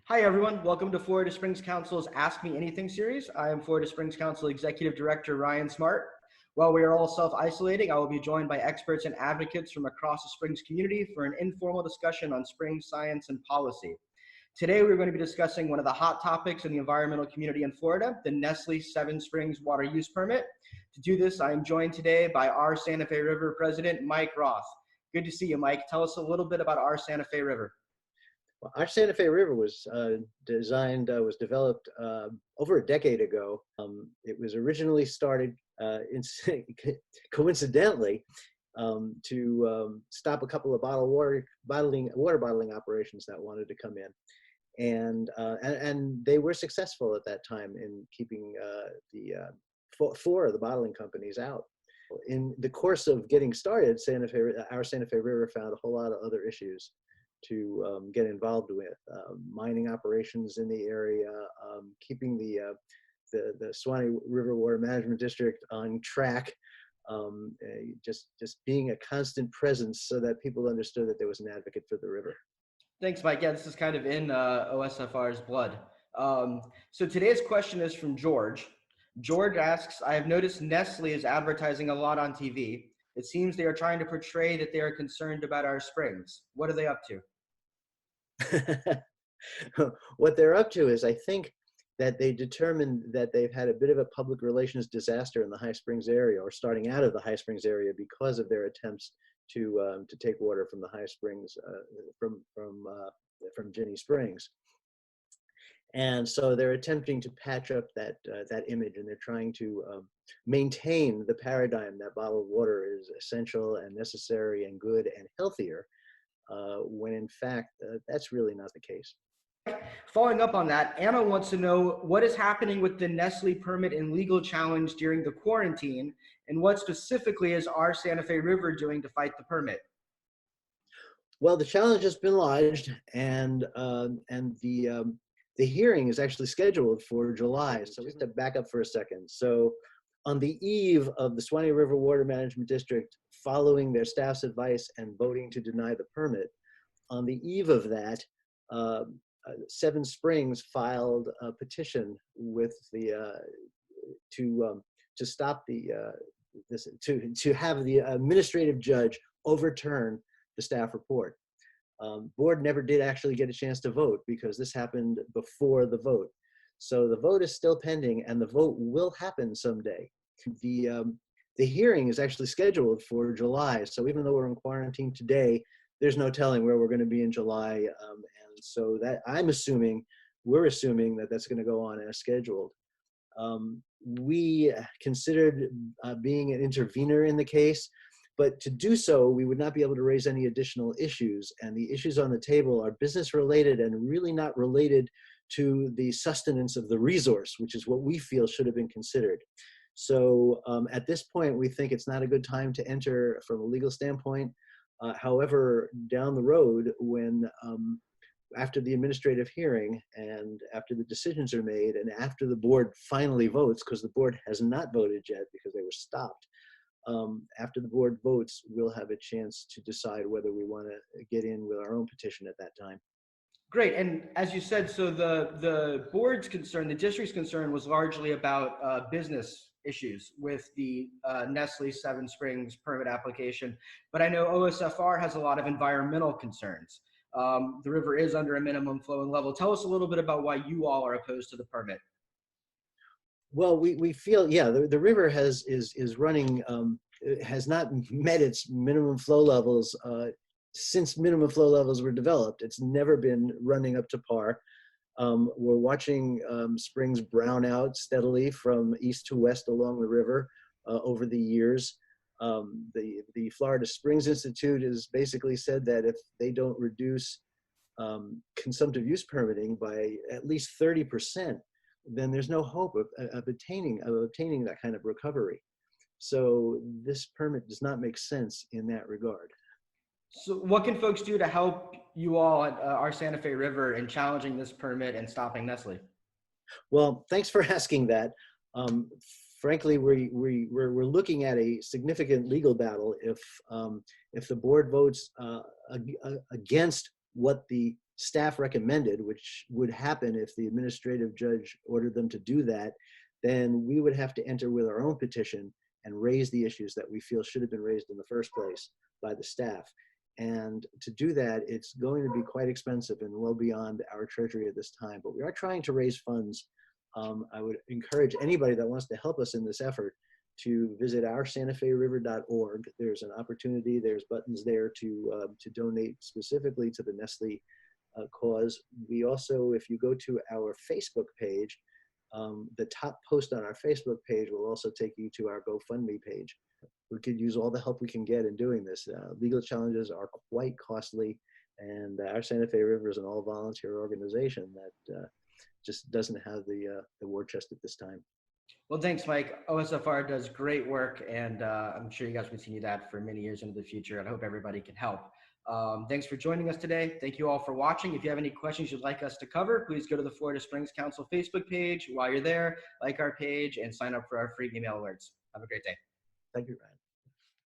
Hi, everyone. Welcome to Florida Springs Council's Ask Me Anything series. I am Florida Springs Council Executive Director Ryan Smart. While we are all self-isolating, I will be joined by experts and advocates from across the Springs community for an informal discussion on Springs science and policy. Today, we're going to be discussing one of the hot topics in the environmental community in Florida, the Nestle Seven Springs Water Use Permit. To do this, I am joined today by our Santa Fe River President, Mike Roth. Good to see you, Mike. Tell us a little bit about our Santa Fe River. Well, our Santa Fe River was developed over a decade ago. It was originally started coincidentally to stop a couple of water bottling operations that wanted to come in, and they were successful at that time in keeping four of the bottling companies out. In the course of getting started, our Santa Fe River found a whole lot of other issues to get involved with, mining operations in the area, keeping the Suwannee River Water Management District on track, just being a constant presence so that people understood that there was an advocate for the river. Thanks, Mike. Yeah, this is kind of in OSFR's blood. So today's question is from George. George asks, I have noticed Nestle is advertising a lot on TV. It seems they are trying to portray that they are concerned about our springs. What are they up to? What they're up to is, I think, that they determined that they've had a bit of a public relations disaster in the High Springs area, or starting out of the High Springs area, because of their attempts to take water from the High Springs, from Ginnie Springs. And so they're attempting to patch up that image, and they're trying to maintain the paradigm that bottled water is essential and necessary and good and healthier, when in fact that's really not the case. Following up on that, Anna wants to know what is happening with the Nestle permit and legal challenge during the quarantine, and what specifically is our Santa Fe River doing to fight the permit? Well, the challenge has been lodged, and the hearing is actually scheduled for July. So we have to back up for a second. So on the eve of the Suwannee River Water Management District following their staff's advice and voting to deny the permit, on the eve of that, Seven Springs filed a petition with to stop to have the administrative judge overturn the staff report. Board never did actually get a chance to vote because this happened before the vote. So the vote is still pending, and the vote will happen someday. The hearing is actually scheduled for July. So even though we're in quarantine today, there's no telling where we're going to be in July. And so that we're assuming that that's going to go on as scheduled. We considered being an intervener in the case, but to do so, we would not be able to raise any additional issues. And the issues on the table are business related and really not related to the sustenance of the resource, which is what we feel should have been considered. So at this point, we think it's not a good time to enter from a legal standpoint. However, down the road, when after the administrative hearing and after the decisions are made and after the board finally votes, because the board has not voted yet because they were stopped, after the board votes, we'll have a chance to decide whether we want to get in with our own petition at that time. Great. And as you said, so the board's concern, the district's concern was largely about business issues with the Nestle Seven Springs permit application. But I know OSFR has a lot of environmental concerns. The river is under a minimum flowing level. Tell us a little bit about why you all are opposed to the permit. Well, we feel, yeah, the river is running, has not met its minimum flow levels since minimum flow levels were developed. It's never been running up to par. We're watching springs brown out steadily from east to west along the river over the years. The Florida Springs Institute has basically said that if they don't reduce consumptive use permitting by at least 30%, then there's no hope of obtaining that kind of recovery. So this permit does not make sense in that regard. So what can folks do to help you all at our Santa Fe River in challenging this permit and stopping Nestle? Well, thanks for asking that. Frankly, we're looking at a significant legal battle if the board votes against what the staff recommended, which would happen if the administrative judge ordered them to do that, then we would have to enter with our own petition and raise the issues that we feel should have been raised in the first place by the staff. And to do that, it's going to be quite expensive and well beyond our treasury at this time. But we are trying to raise funds. I would encourage anybody that wants to help us in this effort to visit our santaferiver.org. There's an opportunity, there's buttons there to donate specifically to the Nestle cause. We also, if you go to our Facebook page, the top post on our Facebook page will also take you to our GoFundMe page. We could use all the help we can get in doing this. Legal challenges are quite costly, and our Santa Fe River is an all-volunteer organization that just doesn't have the war chest at this time. Well, thanks, Mike. OSFR does great work, and I'm sure you guys will continue that for many years into the future, and I hope everybody can help. Thanks for joining us today. Thank you all for watching. If you have any questions you'd like us to cover, please go to the Florida Springs Council Facebook page. While you're there, like our page and sign up for our free email alerts. Have a great day. Thank you, Ryan.